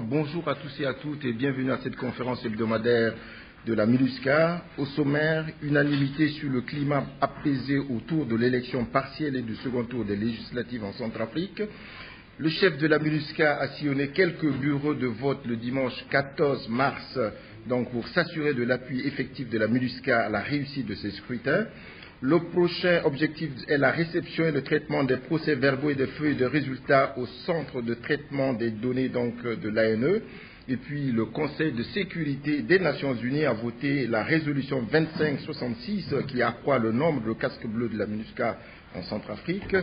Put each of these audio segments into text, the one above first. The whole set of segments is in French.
bonjour à tous et à toutes et bienvenue à cette conférence hebdomadaire de la MINUSCA. Au sommaire, unanimité sur le climat apaisé autour de l'élection partielle et du second tour des législatives en Centrafrique. Le chef de la MINUSCA a sillonné quelques bureaux de vote le dimanche 14 mars donc pour s'assurer de l'appui effectif de la MINUSCA à la réussite de ces scrutins. Le prochain objectif est la réception et le traitement des procès-verbaux et des feuilles de résultats au centre de traitement des données de l'ANE. Et puis le Conseil de sécurité des Nations Unies a voté la résolution 2566 qui accroît le nombre de casques bleus de la MINUSCA en Centrafrique.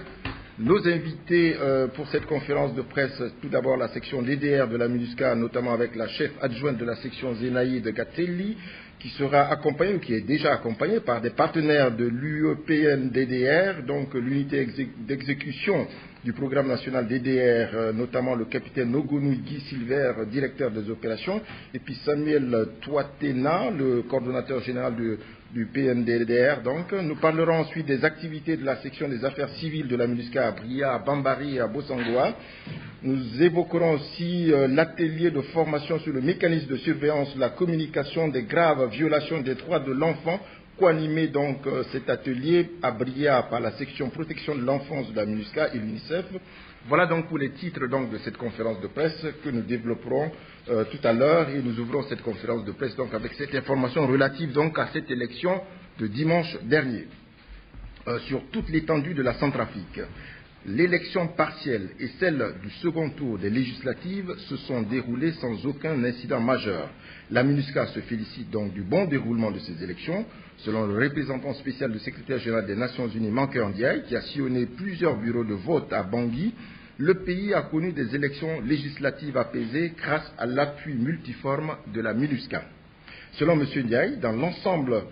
Nos invités pour cette conférence de presse, tout d'abord la section DDR de la MINUSCA, notamment avec la chef adjointe de la section Zenaïde Gatelli, qui sera accompagnée ou qui est déjà accompagnée par des partenaires de l'UEPN-DDR, donc l'unité d'exécution du programme national DDR, notamment le capitaine Nogonu Guy Silver, directeur des opérations, et puis Samuel Touatena, le coordonnateur général du PNDDR. Donc, nous parlerons ensuite des activités de la section des affaires civiles de la MINUSCA à Bria, à Bambari et à Bossangoa. Nous évoquerons aussi l'atelier de formation sur le mécanisme de surveillance de la communication des graves violations des droits de l'enfant, co-animé donc cet atelier à Bria par la section protection de l'enfance de la MINUSCA et l'UNICEF. Voilà donc pour les titres donc de cette conférence de presse que nous développerons tout à l'heure, et nous ouvrons cette conférence de presse donc avec cette information relative donc à cette élection de dimanche dernier sur toute l'étendue de la Centrafrique. L'élection partielle et celle du second tour des législatives se sont déroulées sans aucun incident majeur. La MINUSCA se félicite donc du bon déroulement de ces élections. Selon le représentant spécial du secrétaire général des Nations Unies, Mankeur Ndiaye, qui a sillonné plusieurs bureaux de vote à Bangui, le pays a connu des élections législatives apaisées grâce à l'appui multiforme de la MINUSCA. Selon M. Ndiaye, dans l'ensemble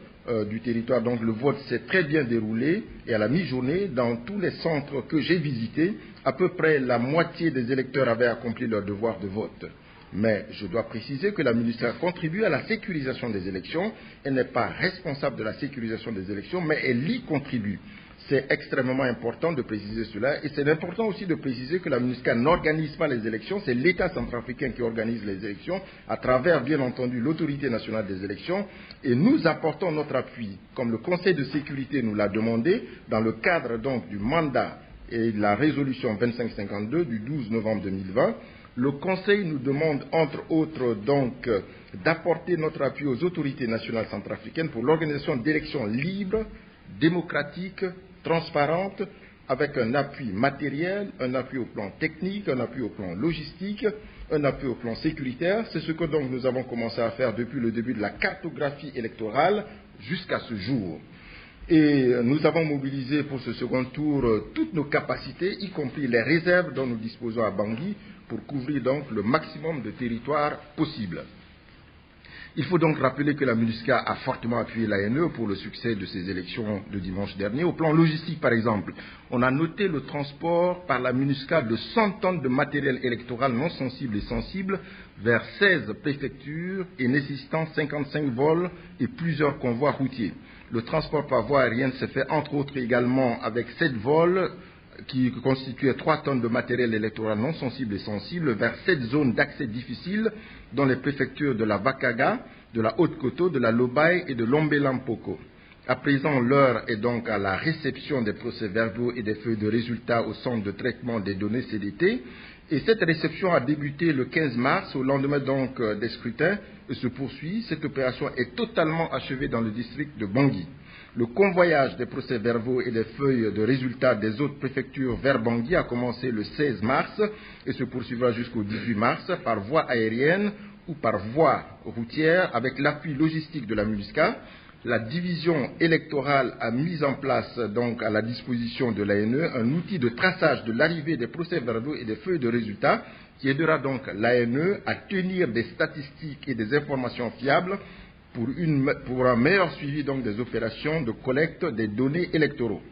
du territoire, donc le vote s'est très bien déroulé, et à la mi-journée, dans tous les centres que j'ai visités, à peu près la moitié des électeurs avaient accompli leur devoir de vote. Mais je dois préciser que la MINUSCA contribue à la sécurisation des élections. Elle n'est pas responsable de la sécurisation des élections, mais elle y contribue. C'est extrêmement important de préciser cela, et c'est important aussi de préciser que la MINUSCA n'organise pas les élections, c'est l'État centrafricain qui organise les élections à travers, bien entendu, l'autorité nationale des élections, et nous apportons notre appui, comme le Conseil de sécurité nous l'a demandé, dans le cadre donc du mandat et de la résolution 2552 du 12 novembre 2020. Le Conseil nous demande, entre autres, donc, d'apporter notre appui aux autorités nationales centrafricaines pour l'organisation d'élections libres, démocratiques, transparentes, avec un appui matériel, un appui au plan technique, un appui au plan logistique, un appui au plan sécuritaire. C'est ce que donc nous avons commencé à faire depuis le début de la cartographie électorale jusqu'à ce jour. Et nous avons mobilisé pour ce second tour toutes nos capacités, y compris les réserves dont nous disposons à Bangui, pour couvrir donc le maximum de territoire possible. Il faut donc rappeler que la MINUSCA a fortement appuyé l'ANE pour le succès de ces élections de dimanche dernier. Au plan logistique, par exemple, on a noté le transport par la MINUSCA de 100 tonnes de matériel électoral non sensible et sensible vers 16 préfectures et nécessitant 55 vols et plusieurs convois routiers. Le transport par voie aérienne s'est fait entre autres également avec 7 vols qui constituaient 3 tonnes de matériel électoral non sensible et sensible vers 7 zones d'accès difficiles dans les préfectures de la Bakaga, de la Haute-Koto, de la Lobaye et de l'Ombé-Lampoko. À présent, l'heure est donc à la réception des procès-verbaux et des feuilles de résultats au centre de traitement des données CDT. Et cette réception a débuté le 15 mars, au lendemain donc des scrutins, et se poursuit. Cette opération est totalement achevée dans le district de Bangui. Le convoyage des procès-verbaux et des feuilles de résultats des autres préfectures vers Bangui a commencé le 16 mars et se poursuivra jusqu'au 18 mars par voie aérienne ou par voie routière avec l'appui logistique de la MINUSCA. La division électorale a mis en place donc à la disposition de l'ANE un outil de traçage de l'arrivée des procès-verbaux et des feuilles de résultats qui aidera donc l'ANE à tenir des statistiques et des informations fiables pour un meilleur suivi donc des opérations de collecte des données électoraux.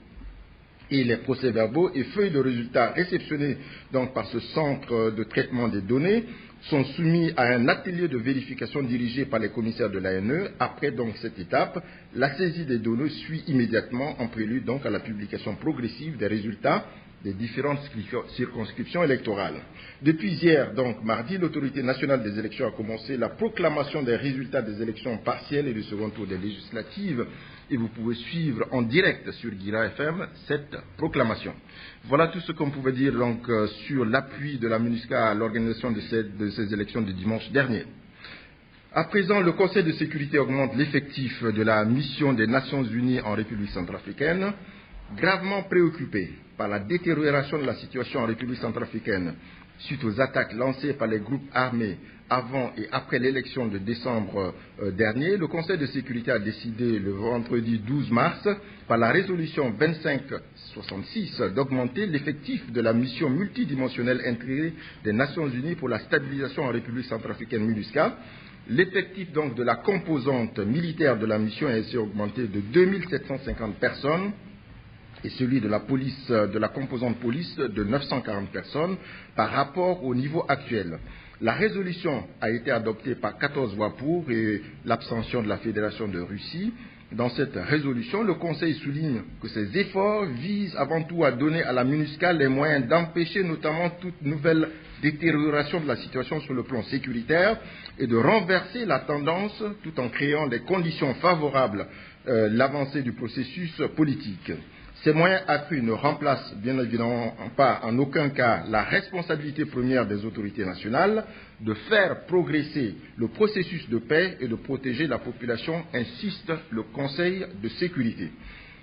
Et les procès-verbaux et feuilles de résultats réceptionnés donc par ce centre de traitement des données sont soumis à un atelier de vérification dirigé par les commissaires de l'ANE. Après donc cette étape, la saisie des données suit immédiatement en prélude donc à la publication progressive des résultats des différentes circonscriptions électorales. Depuis hier, donc mardi, l'autorité nationale des élections a commencé la proclamation des résultats des élections partielles et du second tour des législatives. Et vous pouvez suivre en direct sur Guira FM cette proclamation. Voilà tout ce qu'on pouvait dire donc sur l'appui de la MINUSCA à l'organisation de ces élections de dimanche dernier. À présent, le Conseil de sécurité augmente l'effectif de la mission des Nations Unies en République centrafricaine. Gravement préoccupé par la détérioration de la situation en République centrafricaine suite aux attaques lancées par les groupes armés avant et après l'élection de décembre dernier, le Conseil de sécurité a décidé le vendredi 12 mars, par la résolution 2566, d'augmenter l'effectif de la mission multidimensionnelle intégrée des Nations Unies pour la stabilisation en République centrafricaine MINUSCA. L'effectif donc de la composante militaire de la mission a ainsi augmenté de 2750 personnes et celui de la police, de la composante police de 940 personnes par rapport au niveau actuel. La résolution a été adoptée par 14 voix pour et l'abstention de la Fédération de Russie. Dans cette résolution, le Conseil souligne que ces efforts visent avant tout à donner à la MINUSCA les moyens d'empêcher notamment toute nouvelle détérioration de la situation sur le plan sécuritaire et de renverser la tendance tout en créant des conditions favorables à l'avancée du processus politique. Ces moyens accrus ne remplacent bien évidemment pas en aucun cas la responsabilité première des autorités nationales de faire progresser le processus de paix et de protéger la population, insiste le Conseil de sécurité.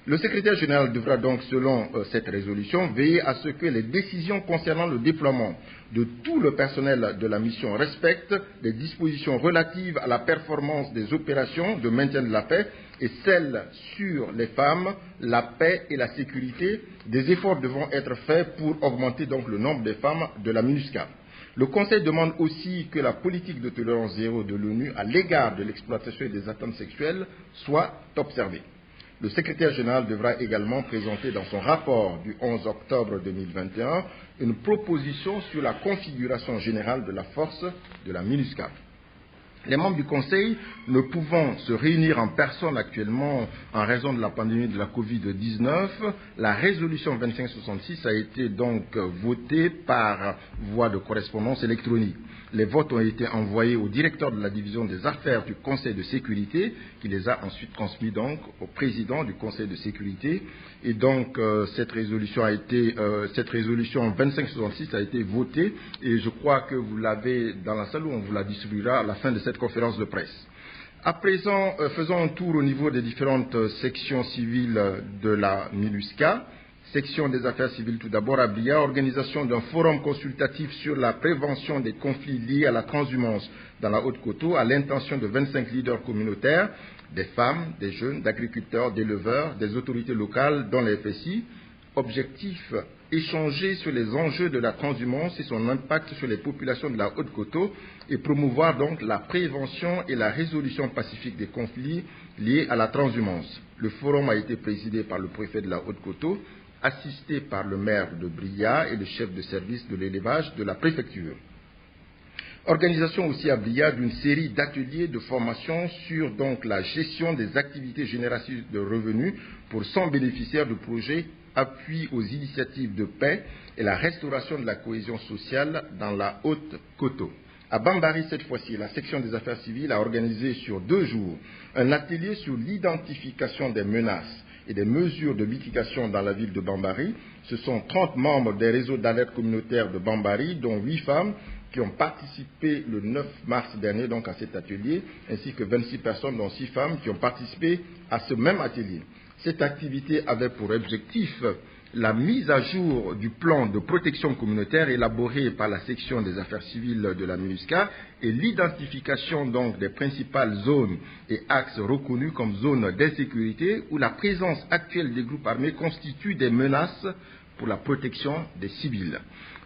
Le secrétaire général devra donc, selon cette résolution, veiller à ce que les décisions concernant le déploiement de tout le personnel de la mission respectent les dispositions relatives à la performance des opérations de maintien de la paix et celles sur les femmes, la paix et la sécurité. Des efforts devront être faits pour augmenter donc le nombre des femmes de la MINUSCA. Le Conseil demande aussi que la politique de tolérance zéro de l'ONU à l'égard de l'exploitation et des atteintes sexuelles soit observée. Le secrétaire général devra également présenter dans son rapport du 11 octobre 2021 une proposition sur la configuration générale de la force de la MINUSCA. Les membres du Conseil ne pouvant se réunir en personne actuellement en raison de la pandémie de la Covid-19, la résolution 2566 a été donc votée par voie de correspondance électronique. Les votes ont été envoyés au directeur de la division des affaires du Conseil de sécurité, qui les a ensuite transmis donc au président du Conseil de sécurité. Et donc cette résolution 2566 a été votée et je crois que vous l'avez dans la salle où on vous la distribuera à la fin de cette conférence de presse. À présent, faisons un tour au niveau des différentes sections civiles de la MINUSCA. Section des affaires civiles tout d'abord à Bria, organisation d'un forum consultatif sur la prévention des conflits liés à la transhumance dans la Haute-Coteau à l'intention de 25 leaders communautaires, des femmes, des jeunes, d'agriculteurs, d'éleveurs, des autorités locales dont les FSI. Objectif, échanger sur les enjeux de la transhumance et son impact sur les populations de la Haute-Coteau et promouvoir donc la prévention et la résolution pacifique des conflits liés à la transhumance. Le forum a été présidé par le préfet de la Haute-Coteau, assisté par le maire de Bria et le chef de service de l'élevage de la préfecture. Organisation aussi à Bria d'une série d'ateliers de formation sur donc la gestion des activités génératrices de revenus pour 100 bénéficiaires du projet Appui aux initiatives de paix et la restauration de la cohésion sociale dans la Haute-Coteau. À Bambari, cette fois-ci, la section des affaires civiles a organisé sur 2 jours un atelier sur l'identification des menaces et des mesures de mitigation dans la ville de Bambari. Ce sont 30 membres des réseaux d'alerte communautaire de Bambari, dont 8 femmes, qui ont participé le 9 mars dernier donc à cet atelier, ainsi que 26 personnes, dont 6 femmes, qui ont participé à ce même atelier. Cette activité avait pour objectif la mise à jour du plan de protection communautaire élaboré par la section des affaires civiles de la MINUSCA et l'identification donc des principales zones et axes reconnus comme zones d'insécurité où la présence actuelle des groupes armés constitue des menaces pour la protection des civils.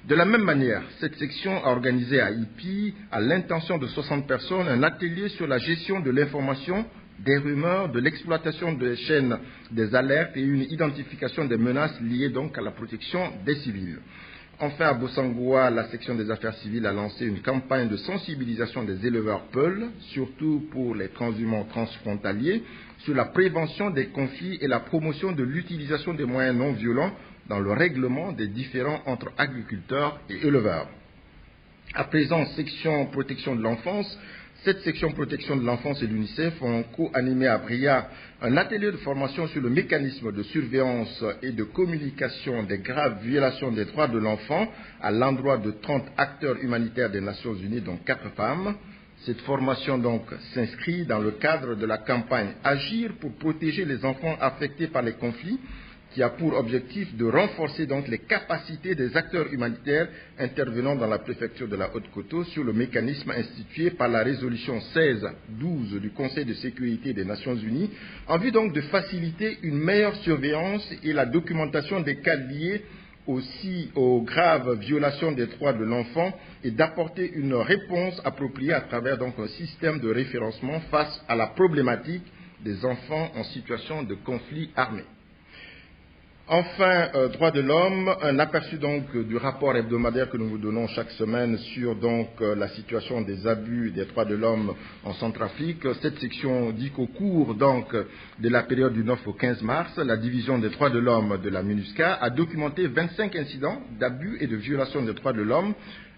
De la même manière, cette section a organisé à Ipi, à l'intention de 60 personnes, un atelier sur la gestion de l'information, des rumeurs, de l'exploitation des chaînes des alertes et une identification des menaces liées donc à la protection des civils. Enfin, à Bossangoa, la section des affaires civiles a lancé une campagne de sensibilisation des éleveurs Peuls, surtout pour les transhumants transfrontaliers, sur la prévention des conflits et la promotion de l'utilisation des moyens non violents dans le règlement des différends entre agriculteurs et éleveurs. À présent, section protection de l'enfance. Cette section protection de l'enfance et l'UNICEF ont co-animé à Bria un atelier de formation sur le mécanisme de surveillance et de communication des graves violations des droits de l'enfant à l'endroit de 30 acteurs humanitaires des Nations Unies, dont 4 femmes. Cette formation donc s'inscrit dans le cadre de la campagne Agir pour protéger les enfants affectés par les conflits, qui a pour objectif de renforcer donc les capacités des acteurs humanitaires intervenant dans la préfecture de la Haute-Koto sur le mécanisme institué par la résolution 1612 du Conseil de sécurité des Nations Unies, en vue donc de faciliter une meilleure surveillance et la documentation des cas liés aussi aux graves violations des droits de l'enfant et d'apporter une réponse appropriée à travers donc un système de référencement face à la problématique des enfants en situation de conflit armé. Enfin, droits de l'homme, un aperçu donc du rapport hebdomadaire que nous vous donnons chaque semaine sur donc la situation des abus des droits de l'homme en Centrafrique. Cette section dit qu'au cours donc de la période du 9 au 15 mars, la division des droits de l'homme de la MINUSCA a documenté 25 incidents d'abus et de violation des droits de l'homme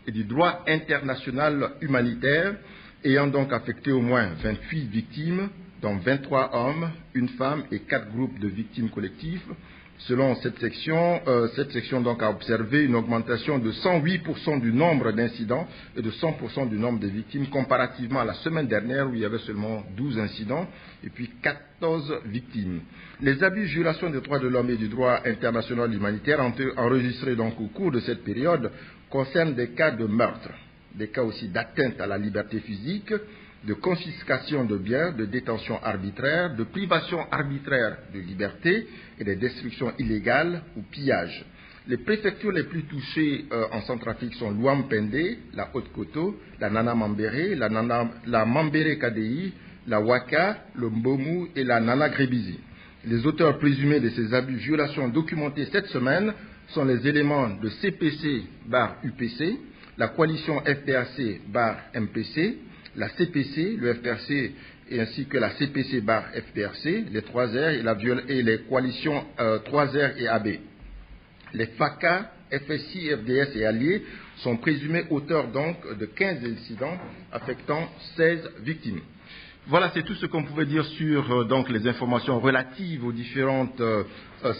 et du droit international humanitaire, ayant donc affecté au moins 28 victimes, dont 23 hommes, une femme et 4 groupes de victimes collectives. Selon cette section donc a observé une augmentation de 108% du nombre d'incidents et de 100% du nombre de victimes comparativement à la semaine dernière où il y avait seulement 12 incidents et puis 14 victimes. Les abus, violations des droits de l'homme et du droit international humanitaire enregistrés donc au cours de cette période concernent des cas de meurtre, des cas aussi d'atteinte à la liberté physique, de confiscation de biens, de détention arbitraire, de privation arbitraire de liberté et de destruction illégale ou pillage. Les préfectures les plus touchées en Centrafrique sont l'Ouampende, la Haute-Koto, la Nana Mambere, la Mambere Kadei, la Waka, le Mbomu et la Nana Grébizi. Les auteurs présumés de ces abus violations documentés cette semaine sont les éléments de CPC/UPC, la coalition FPAC/MPC, la CPC, le FPRC et ainsi que la CPC/FPRC, les 3R et les coalitions 3R et AB. Les FACA, FSI, FDS et alliés sont présumés auteurs donc de 15 incidents affectant 16 victimes. Voilà, c'est tout ce qu'on pouvait dire sur donc les informations relatives aux différentes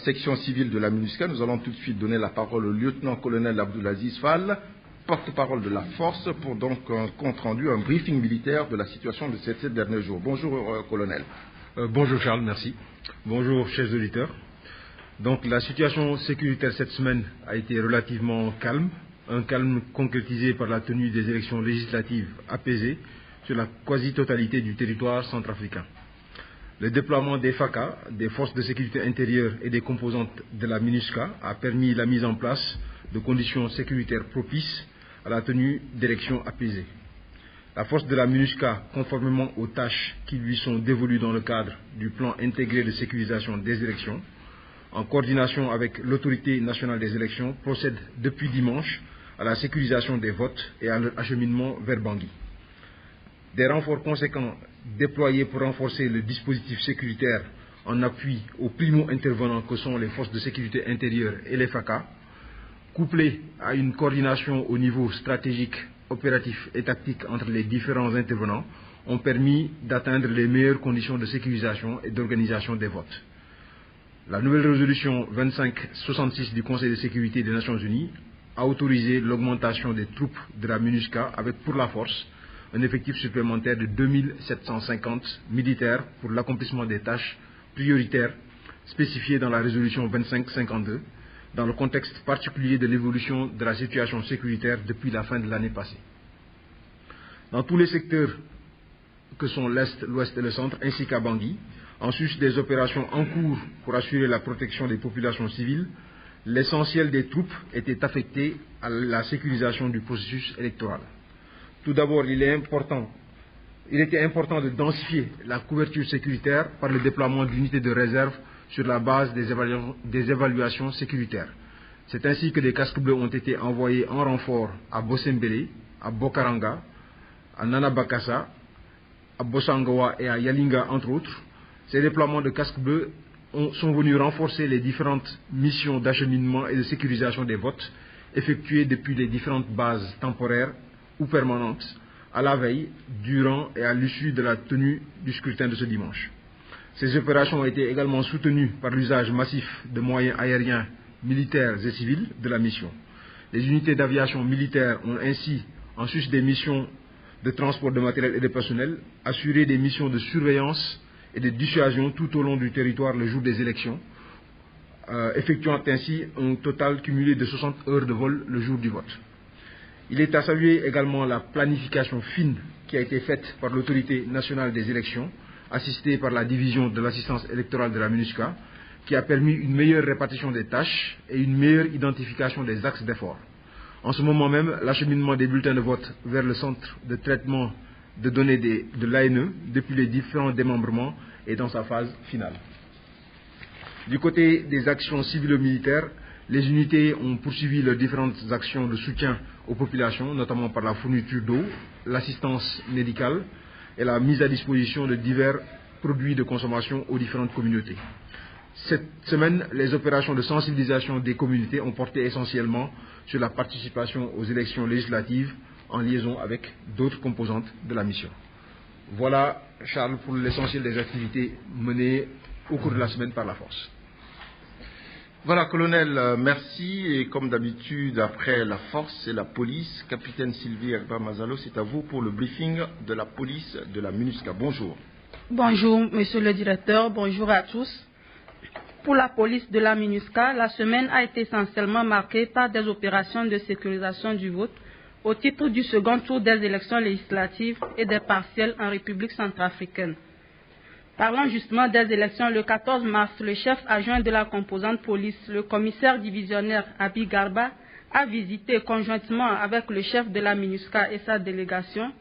sections civiles de la MINUSCA. Nous allons tout de suite donner la parole au lieutenant-colonel Abdoulaziz Fall, porte-parole de la force, pour donc un compte-rendu, un briefing militaire de la situation de ces 7 derniers jours. Bonjour, colonel. Bonjour Charles, merci. Bonjour chers auditeurs. Donc la situation sécuritaire cette semaine a été relativement calme, un calme concrétisé par la tenue des élections législatives apaisées sur la quasi-totalité du territoire centrafricain. Le déploiement des FACA, des forces de sécurité intérieure et des composantes de la MINUSCA a permis la mise en place de conditions sécuritaires propices à la tenue d'élections apaisées. La force de la MINUSCA, conformément aux tâches qui lui sont dévolues dans le cadre du plan intégré de sécurisation des élections, en coordination avec l'autorité nationale des élections, procède depuis dimanche à la sécurisation des votes et à leur acheminement vers Bangui. Des renforts conséquents déployés pour renforcer le dispositif sécuritaire en appui aux primo-intervenants que sont les forces de sécurité intérieure et les FACA, couplés à une coordination au niveau stratégique, opératif et tactique entre les différents intervenants, ont permis d'atteindre les meilleures conditions de sécurisation et d'organisation des votes. La nouvelle résolution 2566 du Conseil de sécurité des Nations Unies a autorisé l'augmentation des troupes de la MINUSCA avec pour la force un effectif supplémentaire de 2750 militaires pour l'accomplissement des tâches prioritaires spécifiées dans la résolution 2552, dans le contexte particulier de l'évolution de la situation sécuritaire depuis la fin de l'année passée. Dans tous les secteurs que sont l'Est, l'Ouest et le Centre, ainsi qu'à Bangui, en sus des opérations en cours pour assurer la protection des populations civiles, l'essentiel des troupes était affecté à la sécurisation du processus électoral. Tout d'abord, il était important de densifier la couverture sécuritaire par le déploiement d'unités de réserve sur la base des évaluations sécuritaires. C'est ainsi que des casques bleus ont été envoyés en renfort à Bosembele, à Bokaranga, à Nanabakassa, à Bosangawa et à Yalinga, entre autres. Ces déploiements de casques bleus sont venus renforcer les différentes missions d'acheminement et de sécurisation des votes effectuées depuis les différentes bases temporaires ou permanentes à la veille, durant et à l'issue de la tenue du scrutin de ce dimanche. Ces opérations ont été également soutenues par l'usage massif de moyens aériens, militaires et civils de la mission. Les unités d'aviation militaire ont ainsi, en sus des missions de transport de matériel et de personnel, assuré des missions de surveillance et de dissuasion tout au long du territoire le jour des élections, effectuant ainsi un total cumulé de 60 heures de vol le jour du vote. Il est à saluer également la planification fine qui a été faite par l'autorité nationale des élections, assistée par la division de l'assistance électorale de la MINUSCA, qui a permis une meilleure répartition des tâches et une meilleure identification des axes d'effort. En ce moment même, l'acheminement des bulletins de vote vers le centre de traitement de données de l'ANE depuis les différents démembrements est dans sa phase finale. Du côté des actions civilo-militaires, les unités ont poursuivi leurs différentes actions de soutien aux populations, notamment par la fourniture d'eau, l'assistance médicale et la mise à disposition de divers produits de consommation aux différentes communautés. Cette semaine, les opérations de sensibilisation des communautés ont porté essentiellement sur la participation aux élections législatives en liaison avec d'autres composantes de la mission. Voilà, Charles, pour l'essentiel des activités menées au cours de la semaine par la force. Voilà, colonel, merci. Et comme d'habitude, après la force et la police, capitaine Sylvie Agba-Mazalo, c'est à vous pour le briefing de la police de la MINUSCA. Bonjour. Bonjour, monsieur le directeur. Bonjour à tous. Pour la police de la MINUSCA, la semaine a été essentiellement marquée par des opérations de sécurisation du vote au titre du second tour des élections législatives et des partielles en République centrafricaine. Parlant justement des élections, le 14 mars, le chef adjoint de la composante police, le commissaire divisionnaire Abi Garba, a visité conjointement avec le chef de la MINUSCA et sa délégation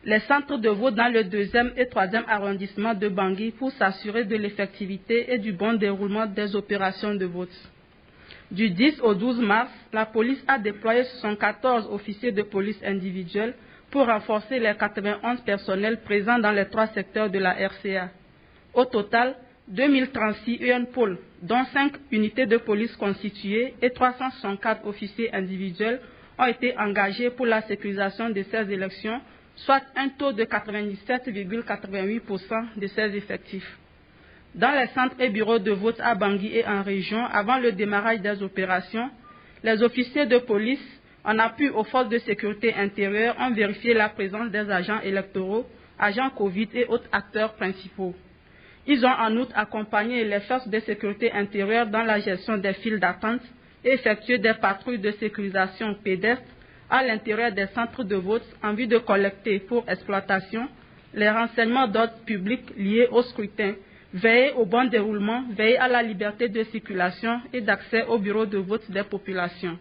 les centres de vote dans le 2e et 3e arrondissement de Bangui pour s'assurer de l'effectivité et du bon déroulement des opérations de vote. Du 10 au 12 mars, la police a déployé 74 officiers de police individuels pour renforcer les 91 personnels présents dans les 3 secteurs de la RCA. Au total, 2036 UNPOL, dont 5 unités de police constituées et 364 officiers individuels ont été engagés pour la sécurisation de ces élections, soit un taux de 97,88% de ces effectifs. Dans les centres et bureaux de vote à Bangui et en région, avant le démarrage des opérations, les officiers de police, en appui aux forces de sécurité intérieure, ont vérifié la présence des agents électoraux, agents Covid et autres acteurs principaux. Ils ont en outre accompagné les forces de sécurité intérieure dans la gestion des files d'attente et effectué des patrouilles de sécurisation pédestre à l'intérieur des centres de vote en vue de collecter pour exploitation les renseignements d'ordre public liés au scrutin, veiller au bon déroulement, veiller à la liberté de circulation et d'accès aux bureaux de vote des populations.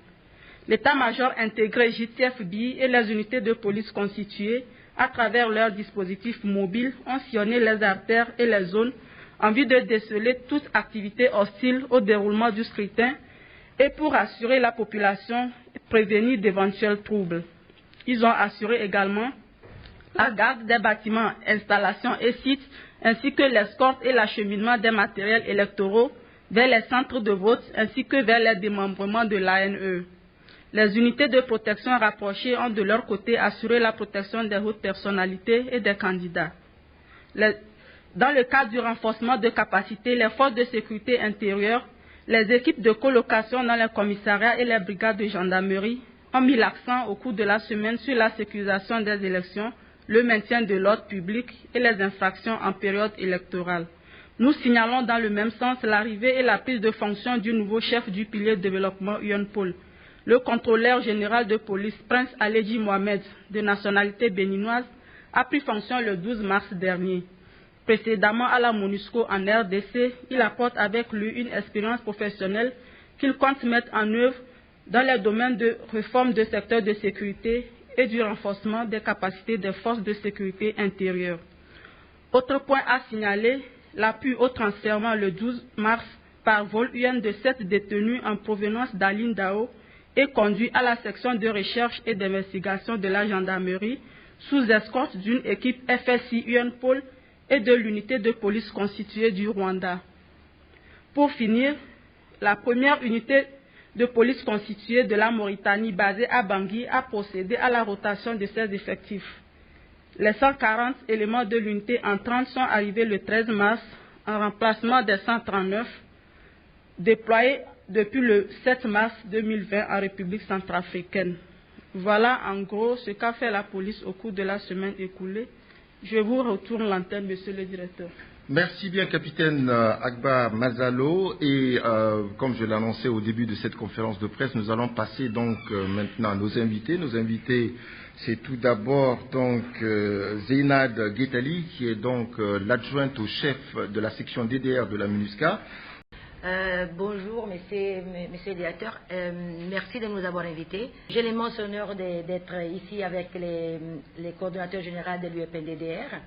L'état-major intégré JTFBI et les unités de police constituées, à travers leurs dispositifs mobiles, ont sillonné les artères et les zones en vue de déceler toute activité hostile au déroulement du scrutin et pour assurer la population et prévenir d'éventuels troubles. Ils ont assuré également la garde des bâtiments, installations et sites, ainsi que l'escorte et l'acheminement des matériels électoraux vers les centres de vote, ainsi que vers les démembrements de l'ANE. Les unités de protection rapprochées ont de leur côté assuré la protection des hautes personnalités et des candidats. Dans le cadre du renforcement de capacités, les forces de sécurité intérieure, les équipes de colocation dans les commissariats et les brigades de gendarmerie ont mis l'accent au cours de la semaine sur la sécurisation des élections, le maintien de l'ordre public et les infractions en période électorale. Nous signalons dans le même sens l'arrivée et la prise de fonction du nouveau chef du pilier de développement UNPOL, le contrôleur général de police, Prince Aledji Mohamed, de nationalité béninoise, a pris fonction le 12 mars dernier. Précédemment à la MONUSCO en RDC, il apporte avec lui une expérience professionnelle qu'il compte mettre en œuvre dans les domaines de réforme du secteur de sécurité et du renforcement des capacités des forces de sécurité intérieure. Autre point à signaler, l'appui au transfèrement le 12 mars par vol UN de 7 détenus en provenance d'Alindao est conduit à la section de recherche et d'investigation de la gendarmerie sous escorte d'une équipe FSI UNPOL et de l'unité de police constituée du Rwanda. Pour finir, la première unité de police constituée de la Mauritanie basée à Bangui a procédé à la rotation de ses effectifs. Les 140 éléments de l'unité entrante sont arrivés le 13 mars en remplacement des 139 déployés depuis le 7 mars 2020 en République centrafricaine. Voilà en gros ce qu'a fait la police au cours de la semaine écoulée. Je vous retourne l'antenne, monsieur le directeur. Merci bien, capitaine Agba Mazalo. Et comme je l'annonçais au début de cette conférence de presse, nous allons passer donc maintenant à nos invités. Nos invités, c'est tout d'abord donc Zeynad Guetali, qui est donc l'adjointe au chef de la section DDR de la MINUSCA. Bonjour, monsieur le directeur. Merci de nous avoir invités. J'ai l'immense honneur d'être ici avec les coordonnateurs généraux de l'UEPNDDR.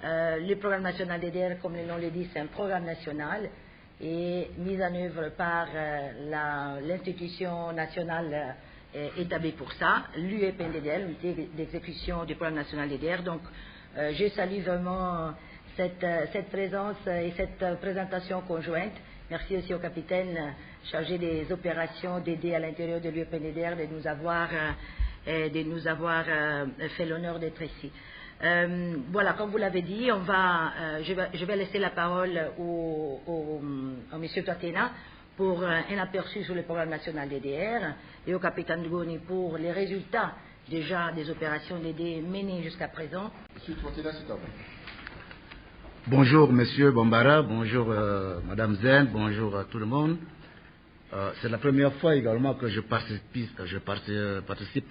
Le programme national DDR, comme le nom le dit, c'est un programme national et mis en œuvre par l'institution nationale établie pour ça, l'UEPNDDR, l'unité d'exécution du programme national DDR. Donc, je salue vraiment cette présence et cette présentation conjointe. Merci aussi au capitaine chargé des opérations d'aider à l'intérieur de l'UEPNDDR de nous avoir fait l'honneur d'être ici. Voilà, comme vous l'avez dit, je vais laisser la parole au monsieur Toatena pour un aperçu sur le programme national DDR et au capitaine Ngoni pour les résultats déjà des opérations DD menées jusqu'à présent. Monsieur Toatena, c'est à vous. Bonjour Monsieur Bambara, bonjour Madame Zen, bonjour à tout le monde. C'est la première fois également que je participe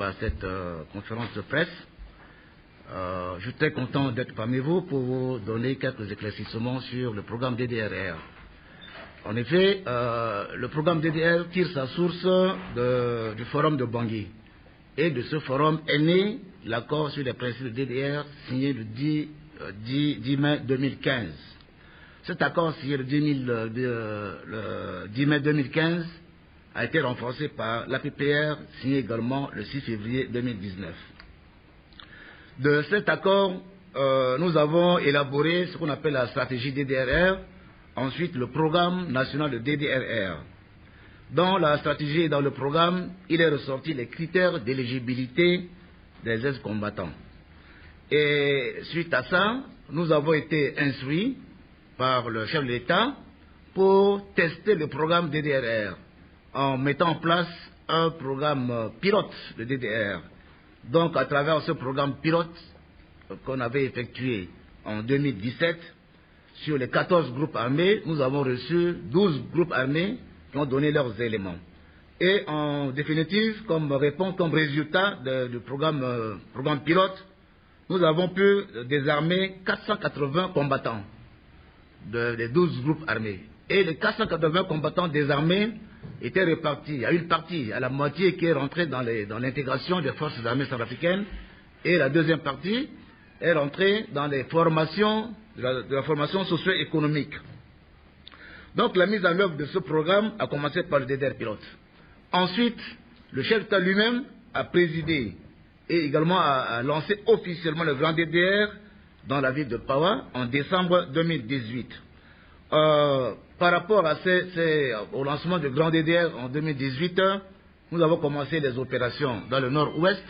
à cette conférence de presse. Je suis très content d'être parmi vous pour vous donner quelques éclaircissements sur le programme DDRR. En effet, le programme DDR tire sa source du forum de Bangui. Et de ce forum est né l'accord sur les principes de DDR signé le 10 mai 2015. Cet accord signé le 10 mai 2015 a été renforcé par l'APPR signé également le 6 février 2019. De cet accord, nous avons élaboré ce qu'on appelle la stratégie DDRR, ensuite le programme national de DDRR. Dans la stratégie et dans le programme, il est ressorti les critères d'éligibilité des ex-combattants. Et suite à ça, nous avons été instruits par le chef de l'État pour tester le programme DDRR en mettant en place un programme pilote de DDR. Donc, à travers ce programme pilote qu'on avait effectué en 2017, sur les 14 groupes armés, nous avons reçu 12 groupes armés qui ont donné leurs éléments. Et en définitive, comme résultat du programme pilote, nous avons pu désarmer 480 combattants des 12 groupes armés. Et les 480 combattants désarmés étaient répartis. Il y a une partie, à la moitié, qui est rentrée dans l'intégration des forces armées centrafricaines. Et la deuxième partie est rentrée dans les formations, de la formation socio-économique. Donc la mise en œuvre de ce programme a commencé par le DDR pilote. Ensuite, le chef d'État lui-même a présidé et également a lancé officiellement le grand DDR dans la ville de Pawa en décembre 2018. Par rapport au lancement du grand DDR en 2018, nous avons commencé les opérations dans le nord-ouest,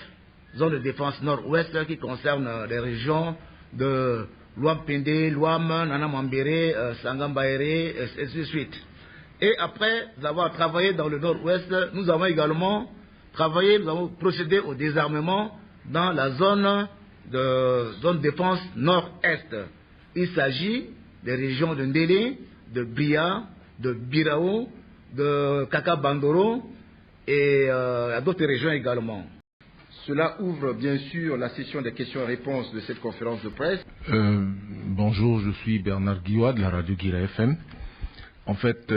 zone de défense nord-ouest qui concerne les régions de Luampende, Luam, Nanamambere, Sangambaere, et ainsi de suite. Et après avoir travaillé dans le nord-ouest, nous avons également nous avons procédé au désarmement dans la zone de défense nord-est. Il s'agit des régions de Ndélé, de Bria, de Birao, de Kakabandoro et d'autres régions également. Cela ouvre bien sûr la session des questions et réponses de cette conférence de presse. Bonjour, je suis Bernard Guillois de la radio Guira FM. En fait,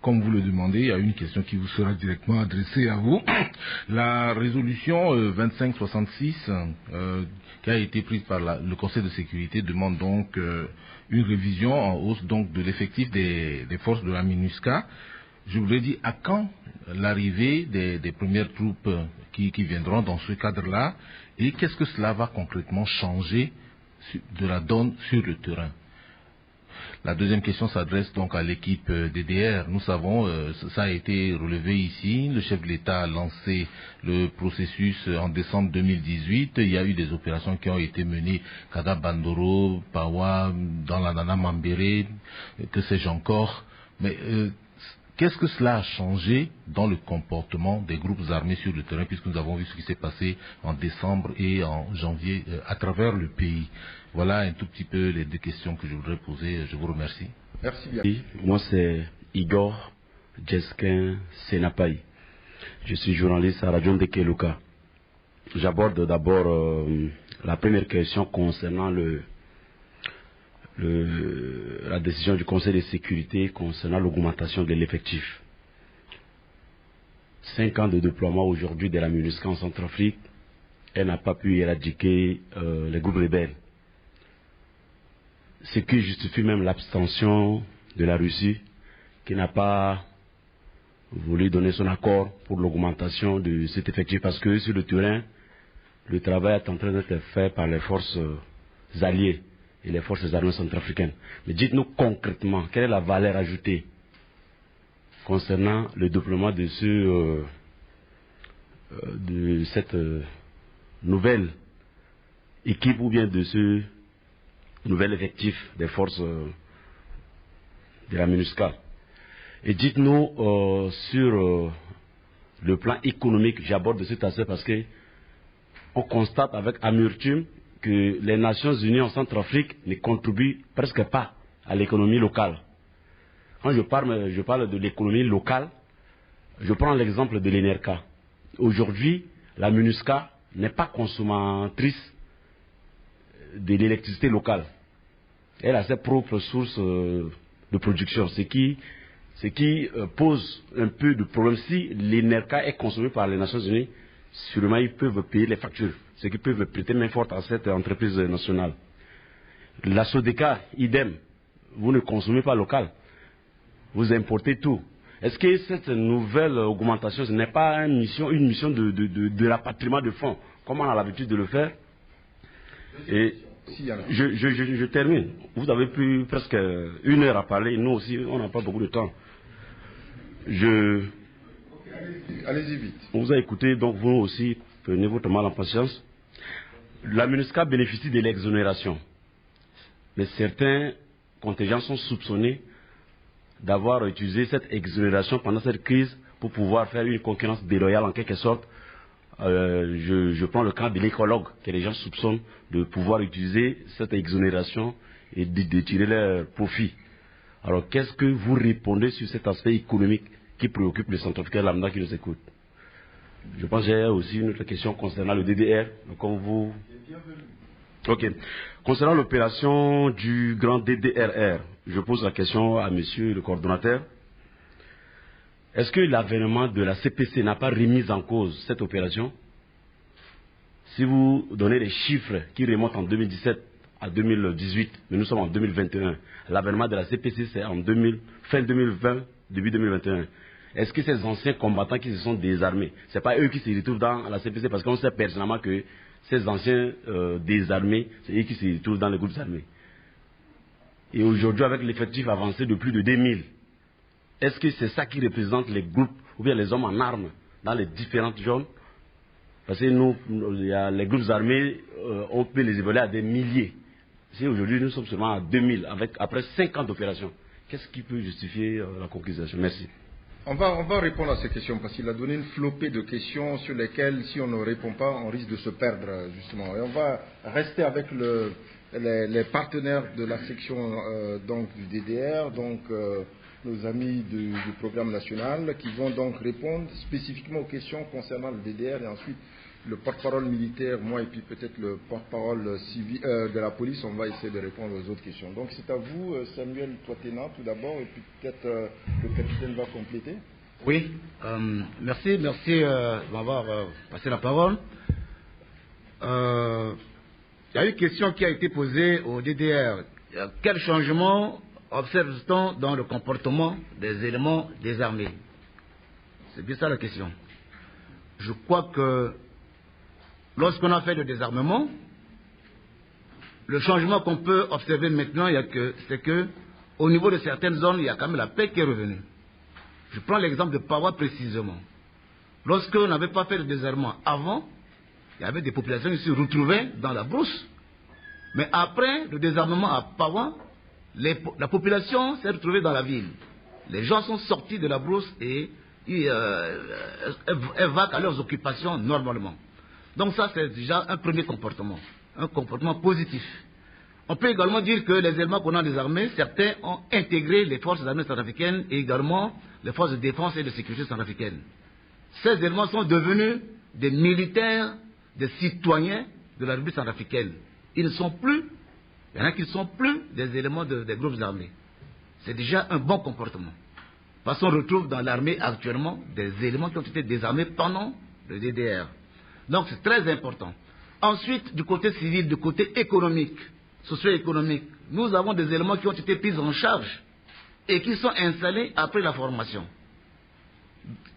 comme vous le demandez, il y a une question qui vous sera directement adressée à vous. La résolution 2566 qui a été prise par le Conseil de sécurité demande donc une révision en hausse donc de l'effectif des forces de la MINUSCA. Je voudrais dire à quand l'arrivée des premières troupes qui viendront dans ce cadre-là et qu'est-ce que cela va concrètement changer de la donne sur le terrain. La deuxième question s'adresse donc à l'équipe DDR. Nous savons, ça a été relevé ici, le chef de l'État a lancé le processus en décembre 2018. Il y a eu des opérations qui ont été menées, Kada Bandoro, Pawa, dans la Nana Mambéré, que sais-je encore. Mais qu'est-ce que cela a changé dans le comportement des groupes armés sur le terrain, puisque nous avons vu ce qui s'est passé en décembre et en janvier à travers le pays? Voilà un tout petit peu les deux questions que je voudrais poser. Je vous remercie. Merci bien. Moi, c'est Igor Jeskin Senapaï. Je suis journaliste à Radio Ndekeluka. J'aborde d'abord la première question concernant la décision du Conseil de sécurité concernant l'augmentation de l'effectif. 5 ans de déploiement aujourd'hui de la MINUSCA en Centrafrique, elle n'a pas pu éradiquer les groupes rebelles. Ce qui justifie même l'abstention de la Russie, qui n'a pas voulu donner son accord pour l'augmentation de cet effectif, parce que sur le terrain, le travail est en train d'être fait par les forces alliées et les forces armées centrafricaines. Mais dites-nous concrètement, quelle est la valeur ajoutée concernant le déploiement de cette nouvelle équipe ou bien de ce nouvel effectif des forces de la MINUSCA. Et dites-nous sur le plan économique, j'aborde cet aspect parce que on constate avec amertume que les Nations Unies en Centrafrique ne contribuent presque pas à l'économie locale. Quand je parle de l'économie locale, je prends l'exemple de l'ENERCA. Aujourd'hui, la MINUSCA n'est pas consommatrice de l'électricité locale. Elle a ses propres sources de production, ce qui pose un peu de problème. Si l'ENERCA est consommée par les Nations Unies, sûrement ils peuvent payer les factures, ce qui peut prêter main forte à cette entreprise nationale. La SODECA, idem, vous ne consommez pas local, vous importez tout. Est-ce que cette nouvelle augmentation, ce n'est pas une mission de rapatriement de fonds, comme on a l'habitude de le faire? Et je termine. Vous avez pris presque 1 heure à parler, nous aussi, on n'a pas beaucoup de temps. Allez-y vite. On vous a écouté, donc vous aussi, prenez votre mal en patience. La MINUSCA bénéficie de l'exonération. Mais certains contingents sont soupçonnés d'avoir utilisé cette exonération pendant cette crise pour pouvoir faire une concurrence déloyale en quelque sorte. Je prends le cas de l'écologue, que les gens soupçonnent de pouvoir utiliser cette exonération et de tirer leur profit. Alors qu'est-ce que vous répondez sur cet aspect économique qui préoccupe les Centrafricains lambda qui nous écoutent? Je pense que j'ai aussi une autre question concernant le DDR. Comme vous... Ok. Concernant l'opération du grand DDRR, je pose la question à monsieur le coordonnateur. Est-ce que l'avènement de la CPC n'a pas remis en cause cette opération? Si vous donnez les chiffres qui remontent en 2017 à 2018, mais nous sommes en 2021, l'avènement de la CPC c'est en fin 2020, début 2021. Est-ce que ces anciens combattants qui se sont désarmés, ce n'est pas eux qui se retrouvent dans la CPC, parce qu'on sait personnellement que ces anciens désarmés, c'est eux qui se retrouvent dans les groupes armés. Et aujourd'hui, avec l'effectif avancé de plus de 2000, est-ce que c'est ça qui représente les groupes ou bien les hommes en armes dans les différentes zones? Parce que nous, les groupes armés, on peut les évaluer à des milliers. Si aujourd'hui nous sommes seulement à 2000, après 5 ans d'opération, qu'est-ce qui peut justifier la conclusion? Merci. On va répondre à ces questions parce qu'il a donné une flopée de questions sur lesquelles, si on ne répond pas, on risque de se perdre, justement. Et on va rester avec les partenaires de la section donc, du DDR, donc nos amis du programme national, qui vont donc répondre spécifiquement aux questions concernant le DDR et ensuite le porte-parole militaire, moi et puis peut-être le porte-parole civil de la police, on va essayer de répondre aux autres questions. Donc c'est à vous, Samuel Toitena, tout d'abord, et puis peut-être le capitaine va compléter. Oui, merci de m'avoir passé la parole. Il y a une question qui a été posée au DDR. Quel changement observe-t-on dans le comportement des éléments désarmés? C'est bien ça la question. Je crois que lorsqu'on a fait le désarmement, le changement qu'on peut observer maintenant, c'est que au niveau de certaines zones, il y a quand même la paix qui est revenue. Je prends l'exemple de Pawa précisément. Lorsqu'on n'avait pas fait le désarmement avant, il y avait des populations qui se retrouvaient dans la brousse. Mais après le désarmement à Pawa, la population s'est retrouvée dans la ville. Les gens sont sortis de la brousse et vaquent à leurs occupations normalement. Donc ça, c'est déjà un premier comportement positif. On peut également dire que les éléments qu'on a désarmés, certains ont intégré les forces armées centrafricaines et également les forces de défense et de sécurité centrafricaines. Ces éléments sont devenus des militaires, des citoyens de la République centrafricaine. Il y en a qui ne sont plus des éléments des groupes armés. C'est déjà un bon comportement. Parce qu'on retrouve dans l'armée actuellement des éléments qui ont été désarmés pendant le DDR. Donc c'est très important. Ensuite, du côté civil, du côté économique, socio-économique, nous avons des éléments qui ont été pris en charge et qui sont installés après la formation.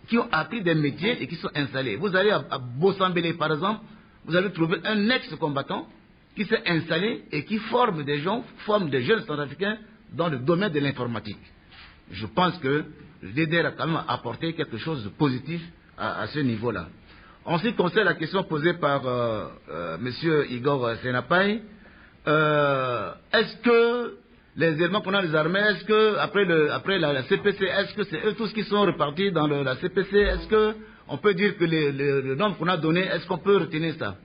Qui ont appris des métiers et qui sont installés. Vous allez à Bossambélé, par exemple, vous allez trouver un ex-combattant qui s'est installé et qui forme des gens, forme des jeunes centrafricains dans le domaine de l'informatique. Je pense que le DDR a quand même apporté quelque chose de positif à ce niveau-là. En ce qui concerne la question posée par M. Igor Senapai, est-ce que les éléments qu'on a désarmés, est-ce que après la CPC, est-ce que c'est eux tous qui sont repartis dans la CPC? Est-ce qu'on peut dire que le nombre qu'on a donné, est-ce qu'on peut retenir ça?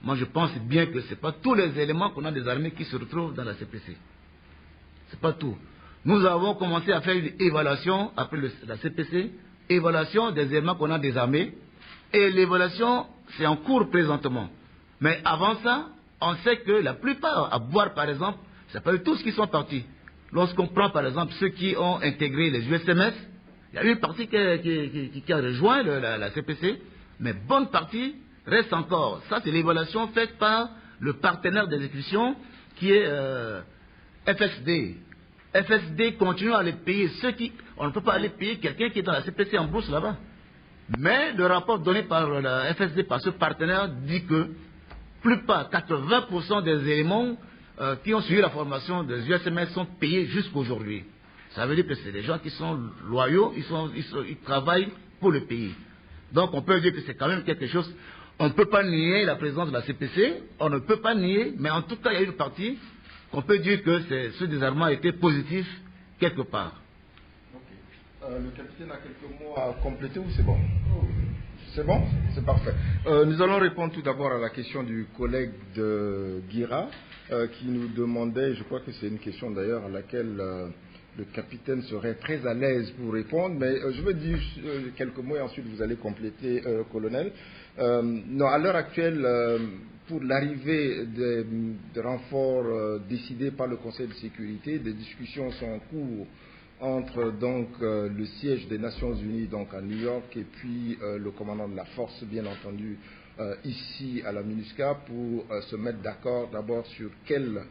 Moi je pense bien que ce n'est pas tous les éléments qu'on a désarmés qui se retrouvent dans la CPC. Ce n'est pas tout. Nous avons commencé à faire une évaluation après la CPC, évaluation des éléments qu'on a désarmés, et l'évaluation c'est en cours présentement. Mais avant ça, on sait que la plupart, à Boire par exemple, c'est pas tous qui sont partis. Lorsqu'on prend par exemple ceux qui ont intégré les USMS, il y a une partie qui a rejoint la CPC, mais bonne partie reste encore. Ça c'est l'évaluation faite par le partenaire d'exécution qui est FSD. FSD continue à les payer. On ne peut pas aller payer quelqu'un qui est dans la CPC en bourse là-bas. Mais le rapport donné par la FSD, par ce partenaire, dit que plupart, 80% des éléments qui ont suivi la formation des USMS sont payés jusqu'aujourd'hui. Ça veut dire que c'est des gens qui sont loyaux, ils travaillent pour le pays. Donc on peut dire que c'est quand même quelque chose. On ne peut pas nier la présence de la CPC, on ne peut pas nier, mais en tout cas il y a une partie qu'on peut dire que ce désarmement a été positif quelque part. Le capitaine a quelques mots à compléter ou c'est bon? C'est bon? C'est parfait. Nous allons répondre tout d'abord à la question du collègue de Guira qui nous demandait, je crois que c'est une question d'ailleurs à laquelle le capitaine serait très à l'aise pour répondre, mais je veux dire quelques mots et ensuite vous allez compléter, colonel. Non, à l'heure actuelle, pour l'arrivée des renforts décidés par le Conseil de sécurité, des discussions sont en cours entre donc le siège des Nations Unies donc à New York et puis le commandant de la force bien entendu ici à la MINUSCA pour se mettre d'accord d'abord sur quel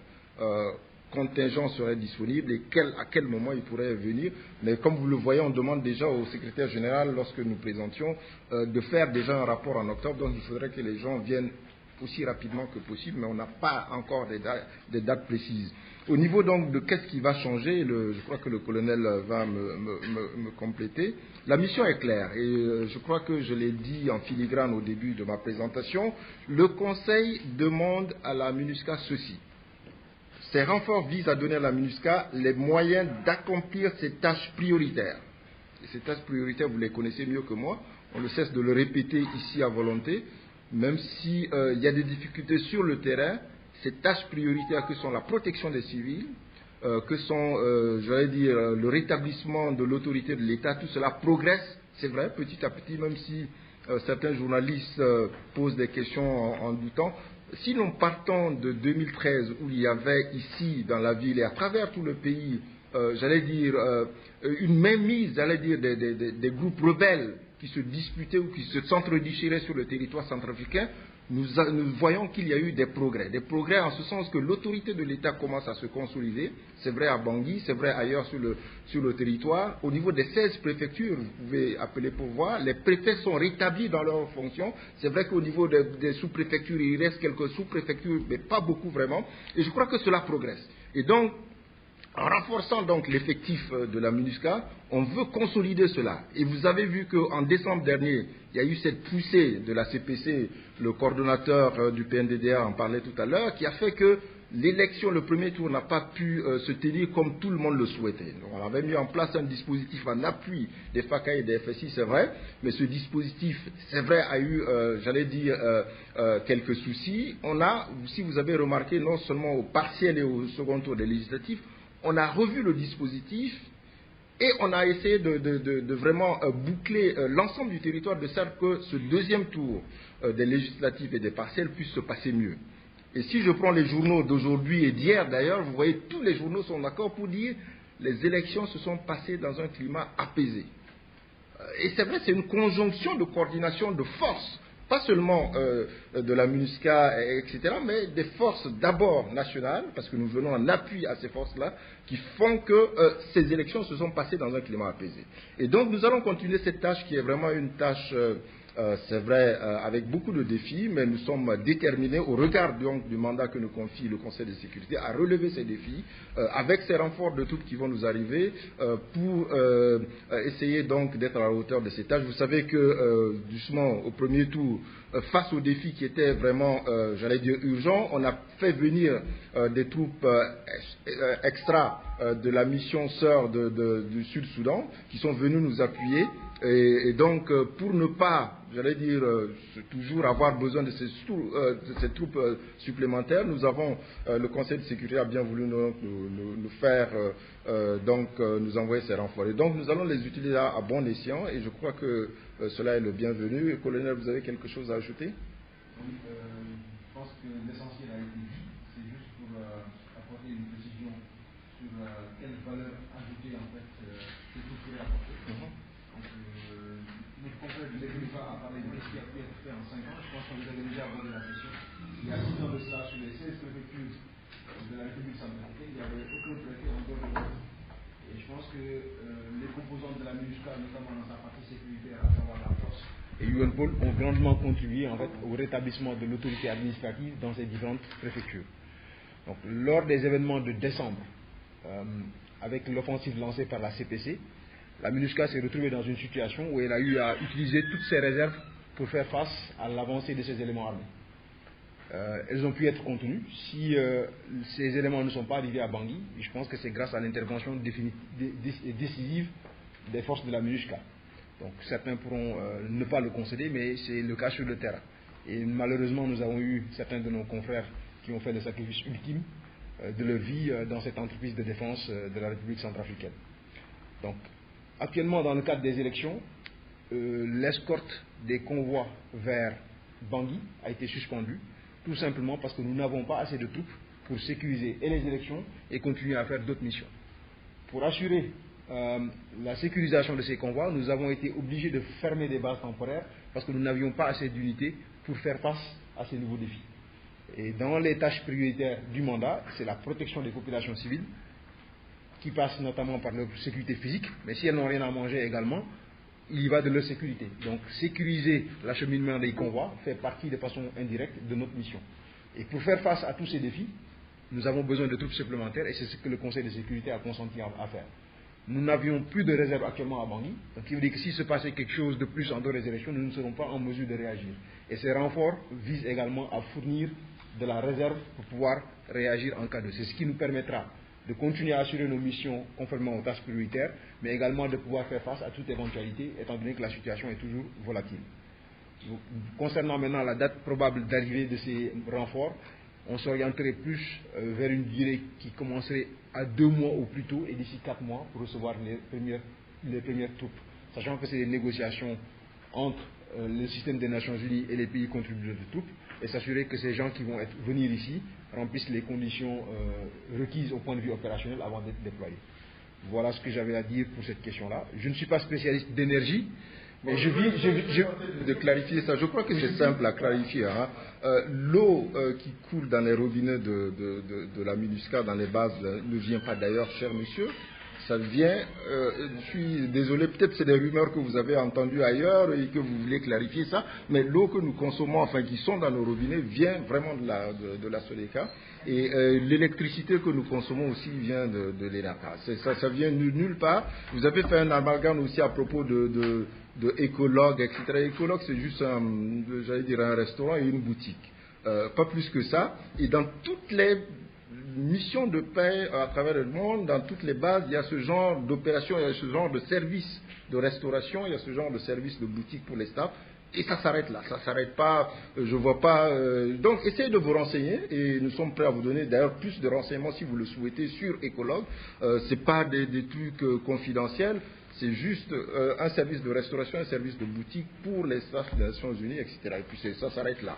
contingent serait disponible et à quel moment il pourrait venir. Mais comme vous le voyez, on demande déjà au secrétaire général lorsque nous présentions de faire déjà un rapport en octobre, donc il faudrait que les gens viennent aussi rapidement que possible, mais on n'a pas encore des dates précises. Au niveau donc de qu'est-ce qui va changer, je crois que le colonel va me compléter. La mission est claire et je crois que je l'ai dit en filigrane au début de ma présentation. Le Conseil demande à la MINUSCA ceci. Ces renforts visent à donner à la MINUSCA les moyens d'accomplir ses tâches prioritaires. Et ces tâches prioritaires, vous les connaissez mieux que moi. On ne cesse de le répéter ici à volonté. Même s'il y a des difficultés sur le terrain, ces tâches prioritaires que sont la protection des civils, que sont, j'allais dire, le rétablissement de l'autorité de l'État, tout cela progresse, c'est vrai, petit à petit, même si certains journalistes posent des questions en doutant. Si nous partons de 2013, où il y avait ici, dans la ville et à travers tout le pays, j'allais dire, une mainmise, j'allais dire, des groupes rebelles qui se disputaient ou qui s'entre-déchiraient sur le territoire centrafricain, nous voyons qu'il y a eu des progrès en ce sens que l'autorité de l'État commence à se consolider, c'est vrai à Bangui, c'est vrai ailleurs sur le territoire. Au niveau des 16 préfectures, vous pouvez appeler pour voir, les préfets sont rétablis dans leurs fonctions. C'est vrai qu'au niveau des sous-préfectures, il reste quelques sous-préfectures, mais pas beaucoup vraiment. Et je crois que cela progresse. Et donc, En renforçant donc l'effectif de la MINUSCA, on veut consolider cela. Et vous avez vu qu'en décembre dernier, il y a eu cette poussée de la CPC, le coordonnateur du PNDDR en parlait tout à l'heure, qui a fait que l'élection, le premier tour, n'a pas pu se tenir comme tout le monde le souhaitait. Donc, on avait mis en place un dispositif en appui des FACA et des FSI, c'est vrai, mais ce dispositif, c'est vrai, a eu, quelques soucis. On a, si vous avez remarqué, non seulement au partiel et au second tour des législatifs, on a revu le dispositif et on a essayé de vraiment boucler l'ensemble du territoire de sorte que ce deuxième tour des législatifs et des partiels puisse se passer mieux. Et si je prends les journaux d'aujourd'hui et d'hier d'ailleurs, vous voyez, tous les journaux sont d'accord pour dire que les élections se sont passées dans un climat apaisé. Et c'est vrai, c'est une conjonction de coordination de forces, pas seulement de la MINUSCA, etc., mais des forces d'abord nationales, parce que nous venons en appui à ces forces-là, qui font que ces élections se sont passées dans un climat apaisé. Et donc nous allons continuer cette tâche qui est vraiment une tâche, c'est vrai, avec beaucoup de défis, mais nous sommes déterminés, au regard donc, du mandat que nous confie le Conseil de sécurité, à relever ces défis, avec ces renforts de troupes qui vont nous arriver, pour essayer donc d'être à la hauteur de ces tâches. Vous savez que, justement, au premier tour, face aux défis qui étaient vraiment, j'allais dire, urgents, on a fait venir des troupes extra de la mission sœur du Sud-Soudan, qui sont venues nous appuyer. Et donc, pour ne pas, j'allais dire, toujours avoir besoin de ces troupes supplémentaires, nous avons, le Conseil de sécurité a bien voulu nous faire, nous envoyer ces renforts. Et donc, nous allons les utiliser à bon escient, et je crois que cela est le bienvenu. Colonel, vous avez quelque chose à ajouter? Oui, je pense que l'essentiel a été dit. C'est juste pour apporter une précision sur quelle valeur ajoutée, en fait, ces troupes pourraient apporter. Notre confrère du Législatif a parlé de ce qui a pu être fait en 5 ans. Je pense que vous avez déjà abordé la question. Il y a 6 ans de cela, sur les 16 préfectures de la République centrafricaine, il n'y avait aucun préfet en dehors de l'autre. Et je pense que les composantes de la MINUSCA, notamment dans sa partie sécuritaire, à savoir la force et UNPOL, ont grandement contribué en fait, au rétablissement de l'autorité administrative dans ces différentes préfectures. Donc, lors des événements de décembre, avec l'offensive lancée par la CPC, la MINUSCA s'est retrouvée dans une situation où elle a eu à utiliser toutes ses réserves pour faire face à l'avancée de ces éléments armés. Elles ont pu être contenues. Si ces éléments ne sont pas arrivés à Bangui, je pense que c'est grâce à l'intervention décisive des forces de la MINUSCA. Donc certains pourront ne pas le concéder, mais c'est le cas sur le terrain. Et malheureusement, nous avons eu certains de nos confrères qui ont fait le sacrifice ultime de leur vie dans cette entreprise de défense de la République centrafricaine. Donc, actuellement, dans le cadre des élections, l'escorte des convois vers Bangui a été suspendue, tout simplement parce que nous n'avons pas assez de troupes pour sécuriser et les élections et continuer à faire d'autres missions. Pour assurer la sécurisation de ces convois, nous avons été obligés de fermer des bases temporaires parce que nous n'avions pas assez d'unités pour faire face à ces nouveaux défis. Et dans les tâches prioritaires du mandat, c'est la protection des populations civiles, qui passe notamment par leur sécurité physique, mais si elles n'ont rien à manger également, il y va de leur sécurité. Donc sécuriser l'acheminement des convois fait partie de façon indirecte de notre mission. Et pour faire face à tous ces défis, nous avons besoin de troupes supplémentaires et c'est ce que le Conseil de sécurité a consenti à faire. Nous n'avions plus de réserve actuellement à Bangui, donc il veut dire que s'il se passait quelque chose de plus en dehors des élections, nous ne serons pas en mesure de réagir. Et ces renforts visent également à fournir de la réserve pour pouvoir réagir en cas de. C'est ce qui nous permettra de continuer à assurer nos missions conformément aux tâches prioritaires, mais également de pouvoir faire face à toute éventualité, étant donné que la situation est toujours volatile. Donc, concernant maintenant la date probable d'arrivée de ces renforts, on s'orienterait plus vers une durée qui commencerait à 2 mois ou plus tôt, et d'ici 4 mois pour recevoir les premières troupes. Sachant que c'est des négociations entre le système des Nations Unies et les pays contributeurs de troupes, et s'assurer que ces gens qui vont venir ici remplissent les conditions requises au point de vue opérationnel avant d'être déployés. Voilà ce que j'avais à dire pour cette question-là. Je ne suis pas spécialiste d'énergie, mais de clarifier ça. Je crois que c'est simple à clarifier. Hein. L'eau qui coule dans les robinets de la MINUSCA, dans les bases, ne vient pas d'ailleurs, cher monsieur. ça vient, je suis désolé, peut-être c'est des rumeurs que vous avez entendues ailleurs et que vous voulez clarifier ça, mais l'eau que nous consommons, enfin qui sont dans nos robinets, vient vraiment de la Sodeca. Et l'électricité que nous consommons aussi vient de l'ENACA. Ça vient nulle part. Vous avez fait un amalgame aussi à propos de écologue, etc. Écologue, c'est juste un restaurant et une boutique. Pas plus que ça. Et dans toutes les missions de paix à travers le monde, dans toutes les bases, il y a ce genre d'opération, il y a ce genre de service de restauration, il y a ce genre de service de boutique pour les staffs. Et ça s'arrête là, ça s'arrête pas, je vois pas. Donc essayez de vous renseigner et nous sommes prêts à vous donner d'ailleurs plus de renseignements si vous le souhaitez sur Écologue. C'est pas des trucs confidentiels. C'est juste un service de restauration, un service de boutique pour les staffs des Nations Unies, etc. Et puis ça s'arrête là.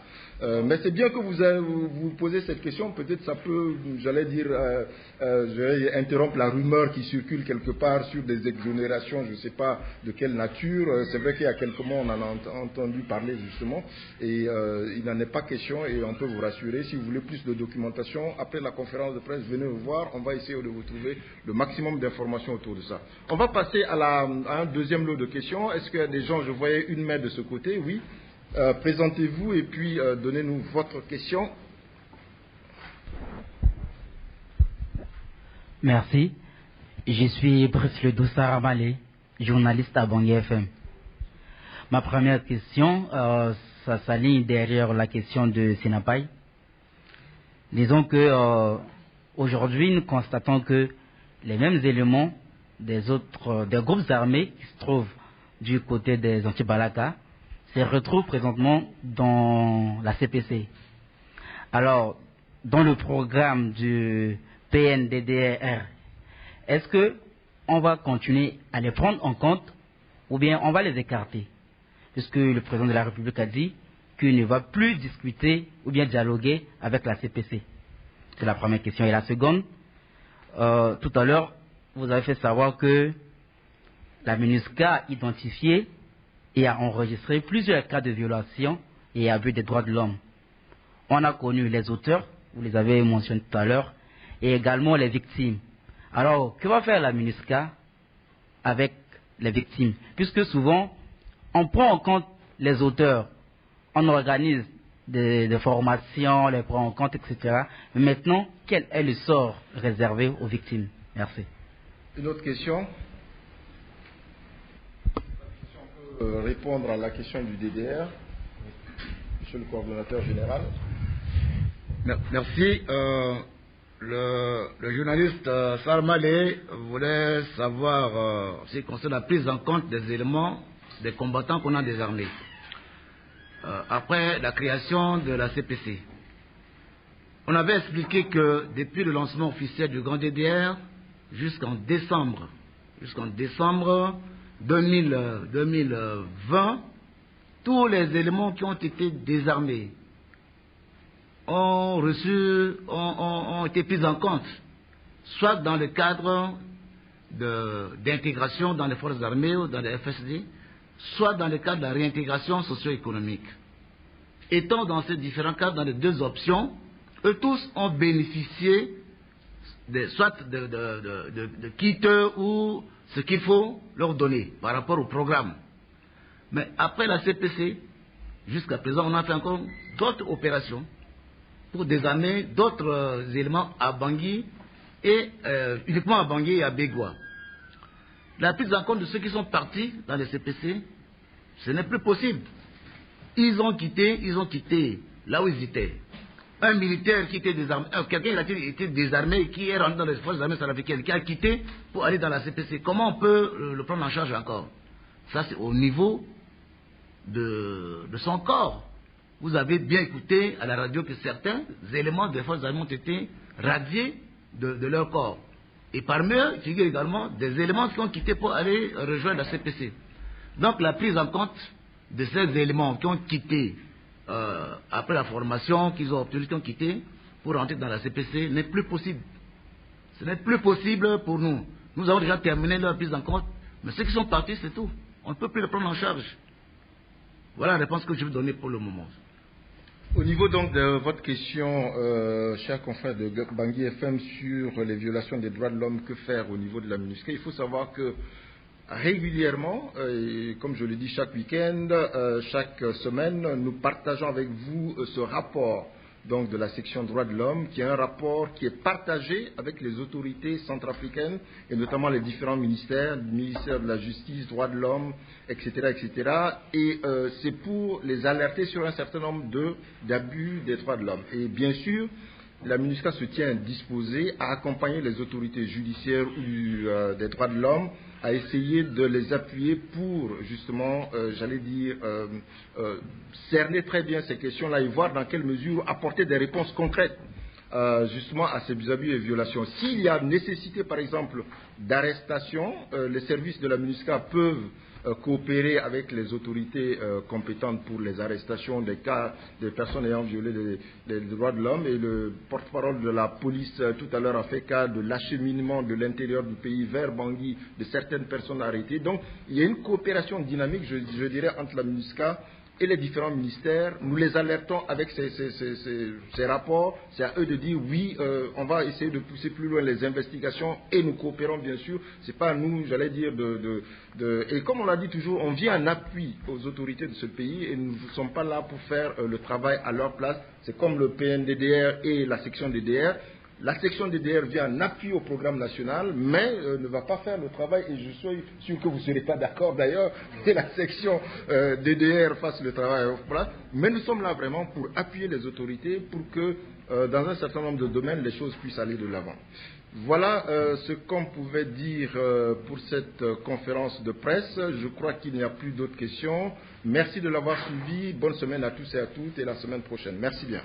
Mais c'est bien que vous posez cette question. Peut-être ça peut, j'allais interrompre la rumeur qui circule quelque part sur des exonérations, je ne sais pas de quelle nature. C'est vrai qu'il y a quelques mois, on en a entendu parler justement. Et il n'en est pas question et on peut vous rassurer. Si vous voulez plus de documentation, après la conférence de presse, venez nous voir. On va essayer de vous trouver le maximum d'informations autour de ça. On va passer à un deuxième lot de questions. Est-ce qu'il y a des gens, je voyais une main de ce côté, oui. Présentez-vous et puis donnez-nous votre question. Merci. Je suis Brice Ledou Saramalé, journaliste à Bangui FM. Ma première question, ça s'aligne derrière la question de Sinapai. Disons que aujourd'hui, nous constatons que les mêmes éléments des groupes armés qui se trouvent du côté des anti-Balaka se retrouvent présentement dans la CPC. Alors, dans le programme du PNDDR, est-ce que on va continuer à les prendre en compte ou bien on va les écarter? Puisque le président de la République a dit qu'il ne va plus discuter ou bien dialoguer avec la CPC. C'est la première question. Et la seconde, tout à l'heure, vous avez fait savoir que la MINUSCA a identifié et a enregistré plusieurs cas de violation et abus des droits de l'homme. On a connu les auteurs, vous les avez mentionnés tout à l'heure, et également les victimes. Alors, que va faire la MINUSCA avec les victimes? Puisque souvent, on prend en compte les auteurs, on organise des formations, on les prend en compte, etc. Mais maintenant, quel est le sort réservé aux victimes? Merci. Une autre question? On peut répondre à la question du DDR. Monsieur le coordonnateur général. Merci. Le journaliste Sarmalé voulait savoir ce qui concerne la prise en compte des éléments des combattants qu'on a désarmés. Après la création de la CPC, on avait expliqué que depuis le lancement officiel du Grand DDR, jusqu'en décembre 2020, tous les éléments qui ont été désarmés ont été pris en compte, soit dans le cadre d'intégration dans les forces armées ou dans les FSD, soit dans le cadre de la réintégration socio-économique. Étant dans ces différents cas, dans les deux options, eux tous ont bénéficié soit de kits ou ce qu'il faut leur donner par rapport au programme. Mais après la CPC, jusqu'à présent, on a fait encore d'autres opérations pour désarmer d'autres éléments à Bangui et uniquement à Bangui et à Bégua. La prise en compte de ceux qui sont partis dans les CPC, ce n'est plus possible. Ils ont quitté là où ils étaient. Un militaire qui était désarmé, quelqu'un qui a été désarmé, qui est rentré dans les forces armées salafricaines, qui a quitté pour aller dans la CPC. Comment on peut le prendre en charge encore? Ça, c'est au niveau de son corps. Vous avez bien écouté à la radio que certains éléments des forces armées ont été radiés de leur corps. Et parmi eux, il y a également des éléments qui ont quitté pour aller rejoindre la CPC. Donc la prise en compte de ces éléments qui ont quitté après la formation qu'ils ont obtenue, qui ont quitté pour rentrer dans la CPC n'est plus possible. Ce n'est plus possible pour nous. Nous avons déjà terminé leur prise en compte, mais ceux qui sont partis, c'est tout. On ne peut plus les prendre en charge. Voilà la réponse que je vais donner pour le moment. Au niveau donc de votre question, cher confrère de Bangui FM, sur les violations des droits de l'homme, que faire au niveau de la MINUSCA, il faut savoir que régulièrement, comme je le dis chaque week-end, chaque semaine, nous partageons avec vous ce rapport donc de la section droits de l'homme, qui est un rapport qui est partagé avec les autorités centrafricaines et notamment les différents ministères, le ministère de la Justice, droits de l'homme, etc., etc. Et c'est pour les alerter sur un certain nombre d'abus des droits de l'homme. Et bien sûr, la MINUSCA se tient disposée à accompagner les autorités judiciaires ou des droits de l'homme à essayer de les appuyer pour justement, cerner très bien ces questions-là et voir dans quelle mesure apporter des réponses concrètes justement à ces abus et violations. S'il y a nécessité, par exemple, d'arrestation, les services de la MINUSCA peuvent coopérer avec les autorités compétentes pour les arrestations des cas des personnes ayant violé les droits de l'homme. Et le porte-parole de la police tout à l'heure a fait cas de l'acheminement de l'intérieur du pays vers Bangui de certaines personnes arrêtées. Donc il y a une coopération dynamique, je dirais, entre la MINUSCA et les différents ministères. Nous les alertons avec ces rapports. C'est à eux de dire oui, on va essayer de pousser plus loin les investigations et nous coopérons bien sûr. C'est pas à nous, j'allais dire, et comme on l'a dit toujours, on vient en appui aux autorités de ce pays et nous ne sommes pas là pour faire le travail à leur place. C'est comme le PNDDR et la section DDR. La section DDR vient en appui au programme national, mais ne va pas faire le travail, et je suis sûr que vous ne serez pas d'accord d'ailleurs, que la section DDR fasse le travail. Mais nous sommes là vraiment pour appuyer les autorités pour que dans un certain nombre de domaines, les choses puissent aller de l'avant. Voilà ce qu'on pouvait dire pour cette conférence de presse. Je crois qu'il n'y a plus d'autres questions. Merci de l'avoir suivi. Bonne semaine à tous et à toutes, et la semaine prochaine. Merci bien.